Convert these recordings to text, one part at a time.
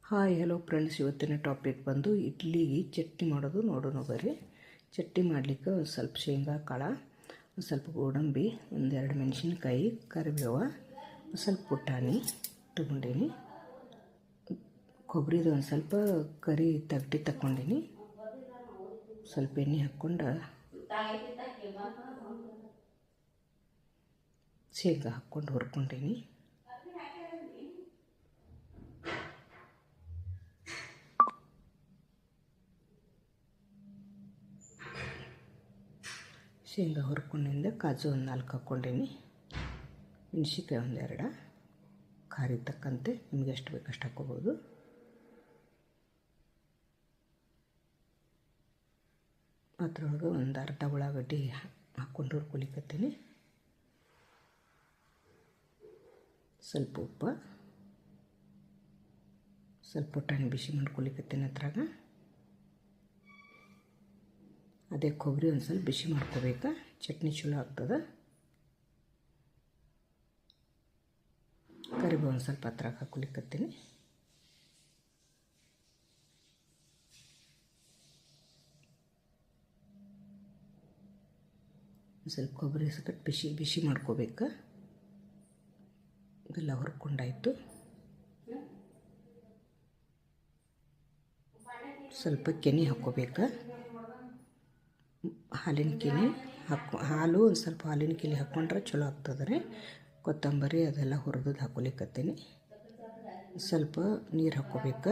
Hi hello friends, ಇವತ್ತಿನ topic ಬಂದು ಇಡ್ಲಿಗೆ ಚಟ್ನಿ ಮಾಡೋದು ನೋಡೋಣ ಬರ್ರಿ. ಚಟ್ನಿ ಮಾಡಲಿಕ್ಕೆ ಒಂದು ಸ್ವಲ್ಪ ಶೇಂಗಾ ಕಾಳು, ಒಂದು ಸ್ವಲ್ಪ ಗೋಡಂಬಿ, ಒಂದೆರಡು ಮೆಣಸಿನ್ಕಾಯಿ, ಕರಿಬೇವು, ಒಂದು ಸ್ವಲ್ಪ ಪುಟಾಣಿ ತೊಗೊಂಡೀನಿ. ಕೊಬ್ಬರಿದು ಒಂದು ಸ್ವಲ್ಪ ಕರಿ ತಗಟಿ ತಗೊಂಡೀನಿ. ಸ್ವಲ್ಪ ಎಣ್ಣೆ ಹಾಕ್ಕೊಂಡು ಶೇಂಗಾ ಹಾಕ್ಕೊಂಡು ಹುರ್ಕೊಂಡೀನಿ. ಶೇಂಗಾ ಹುರ್ಕೊಂಡಿಂದ ಕಾಜು ಒಂದು 4 ಹಾಕ್ಕೊಂಡೀನಿ. ಮೆಣಸಿನ್ಕಾಯಿ ಒಂದೆರಡು, ಖಾರ ತಕ್ಕಂತೆ ನಿಮಗೆ ಎಷ್ಟು ಬೇಕು ಅಷ್ಟು ಹಾಕ್ಕೋಬೋದು. ಅದರೊಳಗೆ ಒಂದು ಅರ್ಧ ಉಳ್ಳಾಗಡ್ಡಿ ಹಾಕ್ಕೊಂಡು ಹುರ್ಕೊಲಿಕತ್ತೀನಿ. ಸ್ವಲ್ಪ ಉಪ್ಪು, ಸ್ವಲ್ಪ ಪುಟಾಣಿ ಬಿಸಿ ಮಾಡ್ಕೊಲಿಕತ್ತೀನಿ. ಅದ್ರಾಗ ಅದೇ ಕೊಬ್ಬರಿ ಒಂದು ಸ್ವಲ್ಪ ಬಿಸಿ ಮಾಡ್ಕೋಬೇಕು, ಚಟ್ನಿ ಚಲೋ ಆಗ್ತದೆ. ಕರಿಬೇವು ಒಂದು ಸ್ವಲ್ಪ ಹತ್ರಾಗ ಹಾಕ್ಲಿಕತ್ತೀನಿ. ಸ್ವಲ್ಪ ಕೊಬ್ಬರಿ ಸಕಟ್ ಬಿಸಿ ಮಾಡ್ಕೋಬೇಕು. ಇದೆಲ್ಲ ಹುರ್ಕೊಂಡಾಯಿತು. ಸ್ವಲ್ಪ ಕೆನೆ ಹಾಕ್ಕೋಬೇಕು, ಹಾಲಿನ ಕೆನೆ ಹಾಲು ಒಂದು ಸ್ವಲ್ಪ ಹಾಲಿನ ಕೆನೆ ಹಾಕ್ಕೊಂಡ್ರೆ ಚಲೋ ಆಗ್ತದೆ ರೀ. ಕೊತ್ತಂಬರಿ ಅದೆಲ್ಲ ಹುರಿದು ಹಾಕ್ಕೊಲಿಕತ್ತೀನಿ. ಸ್ವಲ್ಪ ನೀರು ಹಾಕ್ಕೋಬೇಕು.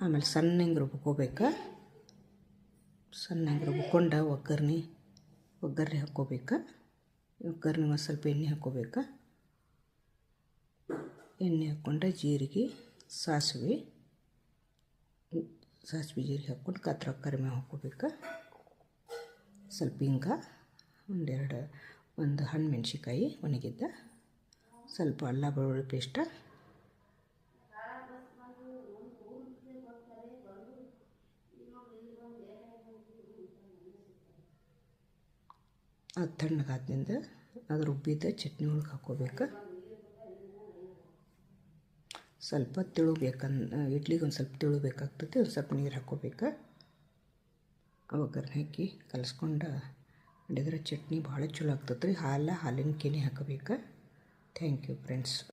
ಆಮೇಲೆ ಸಣ್ಣಂಗೆ ರುಬ್ಕೋಬೇಕು. ಸಣ್ಣಂಗೆ ರುಬ್ಕೊಂಡು ಒಗ್ಗರಣೆ ಹಾಕ್ಕೋಬೇಕು. ಒಗ್ಗರಣೆ ಒಂದು ಸ್ವಲ್ಪ ಎಣ್ಣೆ ಹಾಕ್ಕೋಬೇಕು. ಎಣ್ಣೆ ಹಾಕ್ಕೊಂಡು ಜೀರಿಗೆ, ಸಾಸಿವೆ ಜೀರಿಗೆ ಹಾಕ್ಕೊಂಡು ಕರಿಬೇವು ಹಾಕ್ಕೋಬೇಕು. ಸ್ವಲ್ಪ ಹಿಂಗ, ಒಂದು ಹಣ್ಣು ಮೆಣಸಿನ್ಕಾಯಿ ಒಣಗಿದ್ದ, ಸ್ವಲ್ಪ ಅಲ್ಲ ಬೆಳ್ಳುಳ್ಳಿ ಪೇಸ್ಟ, ಅದು ತಣ್ಣಗಾದ್ರಿಂದ ಅದು ರುಬ್ಬಿದ್ದ ಚಟ್ನಿ ಒಳಗೆ ಹಾಕ್ಕೋಬೇಕು. ಸ್ವಲ್ಪ ಇಡ್ಲಿಗೆ ಒಂದು ಸ್ವಲ್ಪ ತಿಳಬೇಕಾಗ್ತದೆ. ಒಂದು ಸ್ವಲ್ಪ ನೀರು ಹಾಕ್ಕೋಬೇಕು. ಒಗ್ಗರಣೆ ಹಾಕಿ ಕಲಿಸ್ಕೊಂಡು ಮಾಡಿದ್ರೆ ಚಟ್ನಿ ಭಾಳ ಚಲೋ ಆಗ್ತದೆ ರೀ. ಹಾಲಿನ ಕೆನೆ ಹಾಕಬೇಕು. Thank you friends.